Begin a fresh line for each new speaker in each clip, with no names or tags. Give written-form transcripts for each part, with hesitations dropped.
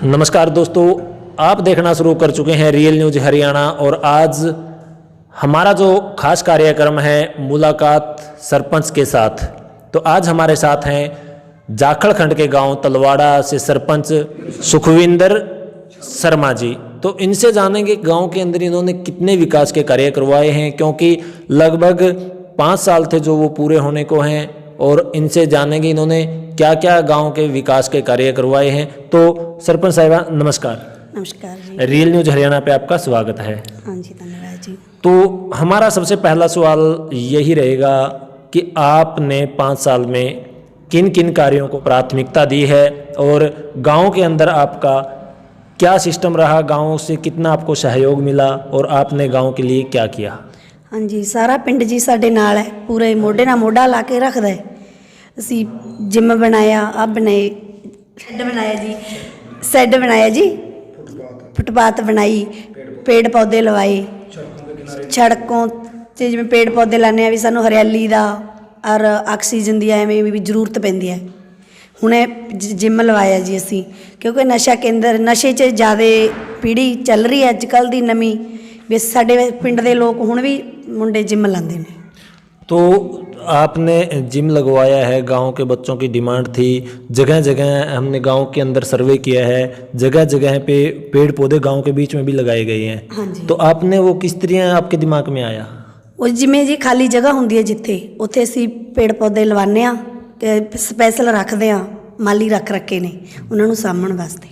नमस्कार दोस्तों, आप देखना शुरू कर चुके हैं रियल न्यूज हरियाणा। और आज हमारा जो खास कार्यक्रम है मुलाकात सरपंच के साथ। तो आज हमारे साथ हैं जाखड़ खंड के गांव तलवाड़ा से सरपंच सुखविंदर शर्मा जी। तो इनसे जानेंगे गांव के अंदर इन्होंने कितने विकास के कार्य करवाए हैं, क्योंकि लगभग 5 साल थे जो वो पूरे होने को हैं। और इनसे जानेंगे इन्होंने क्या क्या गांव के विकास के कार्य करवाए हैं। तो सरपंच साहिबा नमस्कार।
नमस्कार जी।
रियल न्यूज हरियाणा पे आपका स्वागत है।
हाँ जी, धन्यवाद जी।
तो हमारा सबसे पहला सवाल यही रहेगा कि आपने 5 साल में किन किन कार्यों को प्राथमिकता दी है और गांव के अंदर आपका क्या सिस्टम रहा, गांव से कितना आपको सहयोग मिला और आपने गांव के लिए क्या किया।
हाँ जी, सारा पिंड जी साडे नाल है, पूरे मोढे नाल मोढा ला के रखदा है। ਅਸੀਂ जिम बनाया, अब बनाए शेड बनाया जी, फुटपाथ बनाई, पेड़ पौधे लवाए, सड़कों से जिवें पेड़ पौधे लाने आ भी सानू हरियाली दा और ऑक्सीजन दी एवें भी जरूरत पैंदी है। हुणे जिम लवाया जी असी, क्योंकि नशा केंद्र नशे 'च ज़्यादा पीढ़ी चल रही है अजकल दी नवीं, भी साडे पिंड दे लोग हुण भी मुंडे जिम लांदे ने।
तो आपने जिम लगवाया है, गांव के बच्चों की डिमांड थी, जगह जगह हमने गांव के अंदर सर्वे किया है, जगह जगह पे पेड़ पौधे गांव के बीच में भी लगाए गए हैं।
हाँ जी।
तो आपने वो किस तरह आपके दिमाग में आया।
ਉਹ ਜਿਵੇਂ ਜੀ ਖਾਲੀ ਜਗ੍ਹਾ ਹੁੰਦੀ ਹੈ ਜਿੱਥੇ ਉੱਥੇ ਅਸੀਂ ਪੇੜ ਪੌਦੇ ਲਵਾਉਂਦੇ ਹਾਂ ਤੇ ਸਪੈਸ਼ਲ ਰੱਖਦੇ ਹਾਂ, ਮਾਲੀ ਰੱਖ ਰੱਖੇ ਨੇ ਉਹਨਾਂ ਨੂੰ ਸਾਂਭਣ ਵਾਸਤੇ।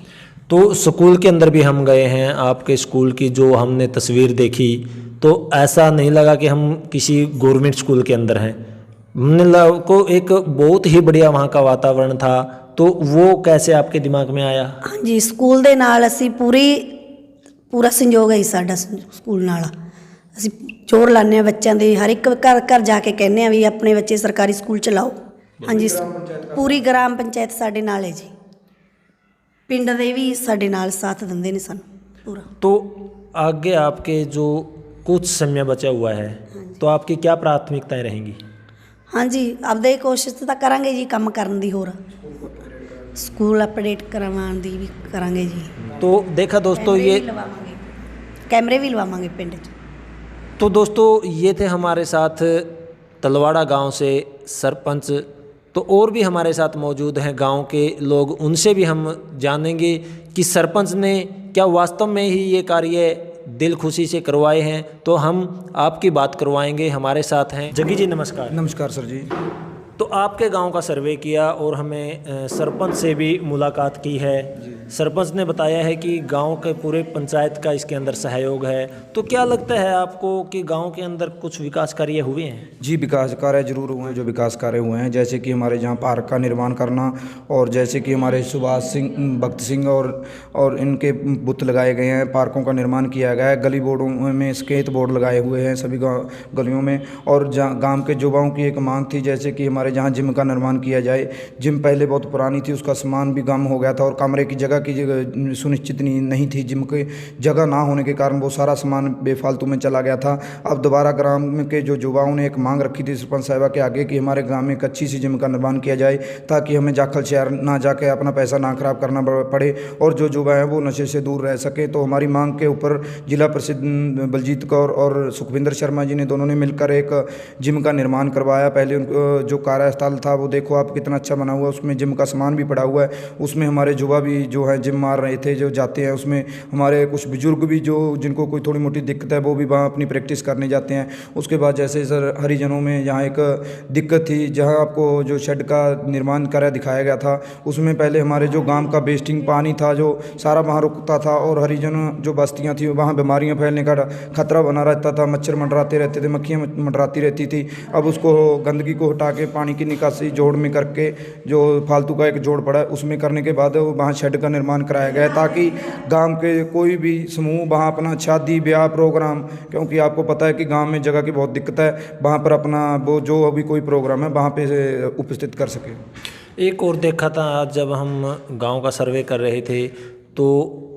तो स्कूल के अंदर भी हम गए हैं, आपके स्कूल की जो हमने तस्वीर देखी तो ऐसा नहीं लगा कि हम किसी गवर्नमेंट स्कूल के अंदर हैं। हमने को एक बहुत ही बढ़िया वहाँ का वातावरण था। तो वो कैसे आपके दिमाग में आया।
हाँ जी, ਸਕੂਲ ਦੇ ਨਾਲ ਅਸੀਂ ਪੂਰਾ ਸੰਯੋਗ ਹੈ ਸਾਡਾ ਸਕੂਲ ਨਾਲ। ਅਸੀਂ ਜ਼ੋਰ ਲਾਉਂਦੇ ਹਾਂ ਬੱਚਿਆਂ ਦੇ, ਹਰ ਇੱਕ ਘਰ ਘਰ ਜਾ ਕੇ ਕਹਿੰਦੇ ਹਾਂ ਵੀ ਆਪਣੇ ਬੱਚੇ ਸਰਕਾਰੀ ਸਕੂਲ ਚ ਲਾਓ। हाँ जी, पूरी ग्राम पंचायत साडे नाल है जी, पिंड दे भी साडे नाल साथ दिंदे ने सानू पूरा।
तो आगे आपके जो कुछ समय बचा हुआ है तो आपकी क्या प्राथमिकताएं रहेंगी।
हाँ जी, आपदे कोशिश तो करांगे जी, काम करन दी, होर स्कूल अपडेट करवाउण दी भी करांगे जी।
तो देखा दोस्तों, ये
कैमरे भी लवावांगे पिंड च।
तो दोस्तों ये थे हमारे साथ तलवाड़ा गांव से सरपंच। तो और भी हमारे साथ मौजूद हैं गांव के लोग, उनसे भी हम जानेंगे कि सरपंच ने क्या वास्तव में ही ये कार्य दिल खुशी से करवाए हैं। तो हम आपकी बात करवाएंगे। हमारे साथ हैं जगी जी। नमस्कार।
नमस्कार सर जी।
तो आपके गांव का सर्वे किया और हमें सरपंच से भी मुलाकात की है। सरपंच ने बताया है कि गांव के पूरे पंचायत का इसके अंदर सहयोग है। तो क्या लगता है आपको कि गांव के अंदर कुछ विकास कार्य हुए हैं।
जी, विकास कार्य जरूर हुए हैं। जो विकास कार्य हुए हैं, जैसे कि हमारे जहाँ पार्क का निर्माण करना, और जैसे कि हमारे सुभाष सिंह, भक्त सिंह और इनके बुत लगाए गए हैं, पार्कों का निर्माण किया गया है, गली बोर्डों में स्केट बोर्ड लगाए हुए हैं सभी गलियों में। और गाँव के युवाओं की एक मांग थी, जैसे कि हमारे जहाँ जिम का निर्माण किया जाए। जिम पहले बहुत पुरानी थी, उसका सामान भी कम हो गया था और कमरे की जगह सुनिश्चित नहीं थी। जिम की जगह ना होने के कारण वो सारा सामान बेफालतू में चला गया था। अब दोबारा ग्राम के जो युवाओं ने एक मांग रखी थी सरपंच साहिबा के आगे कि हमारे ग्राम में एक अच्छी सी जिम का निर्माण किया जाए, ताकि हमें जाखल शहर ना जाके अपना पैसा ना खराब करना पड़े और जो युवा हैं वो नशे से दूर रह सके। तो हमारी मांग के ऊपर जिला प्रसिद्ध बलजीत कौर और सुखविंदर शर्मा जी ने दोनों ने मिलकर एक जिम का निर्माण करवाया। पहले जो कार्यस्थल था वो देखो आप कितना अच्छा बना हुआ है, उसमें जिम का सामान भी पड़ा हुआ है। उसमें हमारे युवा भी जो है जिम मार रहे थे, जो जाते हैं। उसमें हमारे कुछ बुजुर्ग भी जो जिनको कोई थोड़ी मोटी दिक्कत है वो भी वहाँ अपनी प्रैक्टिस करने जाते हैं। उसके बाद जैसे सर हरिजनों में यहाँ एक दिक्कत थी, जहाँ आपको जो शेड का निर्माण कार्य दिखाया गया था, उसमें पहले हमारे जो गांव का वेस्टिंग पानी था जो सारा वहाँ रुकता था और हरिजन जो बस्तियाँ थी वहाँ बीमारियाँ फैलने का खतरा बना रहता था, मच्छर मंडराते रहते थे, मक्खियाँ मंडराती रहती थी। अब उसको गंदगी को हटा के पानी की निकासी जोड़ में करके जो फालतू का एक जोड़ पड़ा है उसमें करने के बाद वहाँ शेड का निर्माण कराया गया, ताकि गांव के कोई भी समूह वहाँ अपना शादी ब्याह प्रोग्राम, क्योंकि आपको पता है कि गांव में जगह की बहुत दिक्कत है, वहाँ पर अपना वो जो अभी कोई प्रोग्राम है वहाँ पे उपस्थित कर सके।
एक और देखा था आज जब हम गांव का सर्वे कर रहे थे तो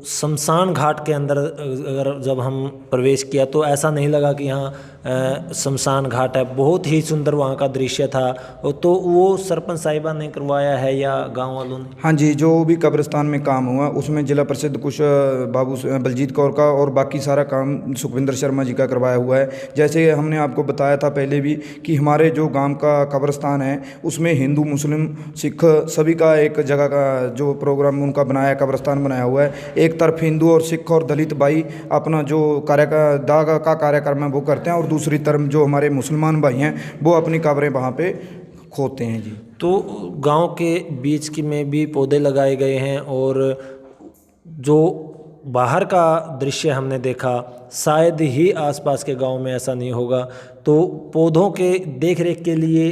शमशान घाट के अंदर अगर जब हम प्रवेश किया तो ऐसा नहीं लगा कि यहाँ शमशान घाट है। बहुत ही सुंदर वहाँ का दृश्य था। तो वो सरपंच साहिबा ने करवाया है या गांव वालों ने?
हाँ जी, जो भी कब्रिस्तान में काम हुआ उसमें जिला परिषद कुछ बाबू बलजीत कौर का और बाकी सारा काम सुखविंदर शर्मा जी का करवाया हुआ है। जैसे हमने आपको बताया था पहले भी कि हमारे जो गांव का कब्रिस्तान है उसमें हिंदू मुस्लिम सिख सभी का एक जगह का जो प्रोग्राम उनका बनाया, कब्रिस्तान बनाया हुआ है। एक तरफ हिंदू और सिख और दलित भाई अपना जो दाग का कार्यक्रम है वो करते हैं और दूसरी तरफ जो हमारे मुसलमान भाई हैं वो अपनी कब्रें वहाँ पे खोदते हैं जी।
तो गांव के बीच की में भी पौधे लगाए गए हैं और जो बाहर का दृश्य हमने देखा शायद ही आसपास के गांव में ऐसा नहीं होगा। तो पौधों के देखरेख के लिए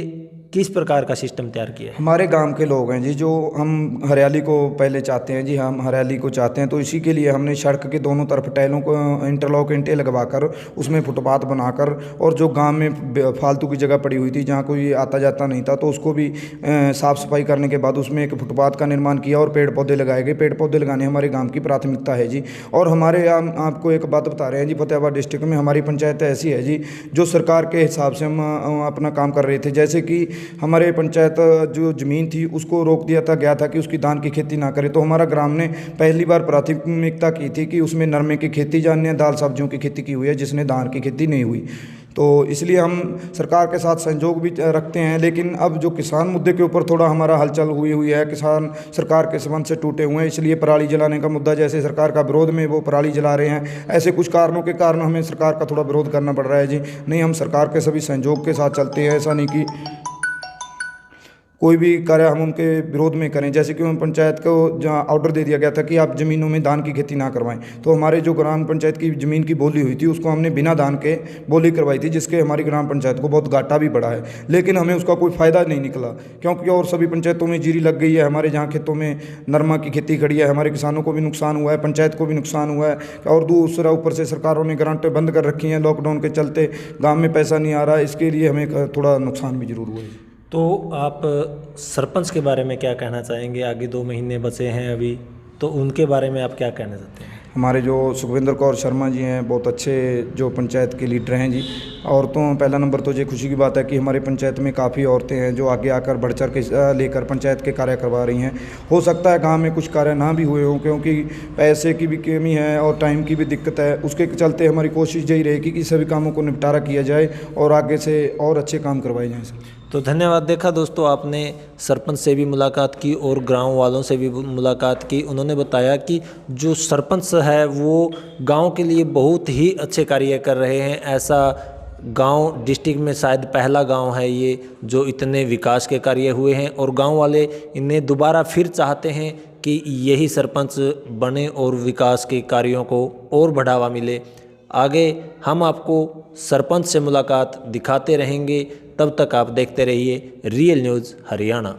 किस प्रकार का सिस्टम तैयार किया है?
हमारे गांव के लोग हैं जी, जो हम हरियाली को पहले चाहते हैं जी, हम हरियाली को चाहते हैं तो इसी के लिए हमने सड़क के दोनों तरफ टाइलों को इंटरलॉक ईंटें लगवाकर उसमें फुटपाथ बनाकर और जो गांव में फालतू की जगह पड़ी हुई थी जहां कोई आता जाता नहीं था तो उसको भी साफ़ सफाई करने के बाद उसमें एक फुटपाथ का निर्माण किया और पेड़ पौधे लगाए गए। पेड़ पौधे लगाने हमारे गाँव की प्राथमिकता है जी। और हमारे यहाँ आपको एक बात बता रहे हैं जी, फतेहाबाद डिस्ट्रिक्ट में हमारी पंचायत ऐसी है जी जो सरकार के हिसाब से हम अपना काम कर रहे थे। जैसे कि हमारे पंचायत जो ज़मीन थी उसको रोक दिया था गया था कि उसकी धान की खेती ना करे, तो हमारा ग्राम ने पहली बार प्राथमिकता की थी कि उसमें नरमे की खेती जानने दाल सब्जियों की खेती की हुई है जिसने धान की खेती नहीं हुई। तो इसलिए हम सरकार के साथ सहयोग भी रखते हैं। लेकिन अब जो किसान मुद्दे के ऊपर थोड़ा हमारा हलचल हुई है, किसान सरकार के संबंध से टूटे हुए हैं, इसलिए पराली जलाने का मुद्दा, जैसे सरकार का विरोध में वो पराली जला रहे हैं, ऐसे कुछ कारणों के कारण हमें सरकार का थोड़ा विरोध करना पड़ रहा है जी। नहीं, हम सरकार के सभी सहयोग के साथ चलते हैं, ऐसा नहीं कि कोई भी कार्य हम उनके विरोध में करें। जैसे कि पंचायत को जहाँ ऑर्डर दे दिया गया था कि आप ज़मीनों में धान की खेती ना करवाएं, तो हमारे जो ग्राम पंचायत की ज़मीन की बोली हुई थी उसको हमने बिना धान के बोली करवाई थी, जिसके हमारी ग्राम पंचायत को बहुत घाटा भी पड़ा है। लेकिन हमें उसका कोई फ़ायदा नहीं निकला क्योंकि और सभी पंचायतों में जीरी लग गई है। हमारे जहाँ खेतों में नरमा की खेती खड़ी है, हमारे किसानों को भी नुकसान हुआ है, पंचायत को भी नुकसान हुआ है। और दूसरा ऊपर से सरकारों ने ग्रांटें बंद कर रखी हैं, लॉकडाउन के चलते गाँव में पैसा नहीं आ रहा, इसके लिए हमें थोड़ा नुकसान भी जरूर हुआ है।
तो आप सरपंच के बारे में क्या कहना चाहेंगे? आगे 2 महीने बचे हैं अभी, तो उनके बारे में आप क्या कहना चाहते हैं?
हमारे जो सुखविंदर कौर शर्मा जी हैं बहुत अच्छे जो पंचायत के लीडर हैं जी। औरतों पहला नंबर तो ये खुशी की बात है कि हमारी पंचायत में काफ़ी औरतें हैं जो आगे आकर बढ़ चढ़ के लेकर पंचायत के कार्य करवा रही हैं। हो सकता है गांव में कुछ कार्य ना भी हुए हों क्योंकि पैसे की भी कमी है और टाइम की भी दिक्कत है, उसके चलते हमारी कोशिश यही रहेगी कि सभी कामों को निपटारा किया जाए और आगे से और अच्छे काम करवाए जाएँ।
तो धन्यवाद। देखा दोस्तों, आपने सरपंच से भी मुलाकात की और गांव वालों से भी मुलाकात की। उन्होंने बताया कि जो सरपंच है वो गांव के लिए बहुत ही अच्छे कार्य कर रहे हैं। ऐसा गांव डिस्ट्रिक्ट में शायद पहला गांव है ये जो इतने विकास के कार्य हुए हैं और गांव वाले इन्हें दोबारा फिर चाहते हैं कि यही सरपंच बने और विकास के कार्यों को और बढ़ावा मिले। आगे हम आपको सरपंच से मुलाकात दिखाते रहेंगे, तब तक आप देखते रहिए रियल न्यूज़ हरियाणा।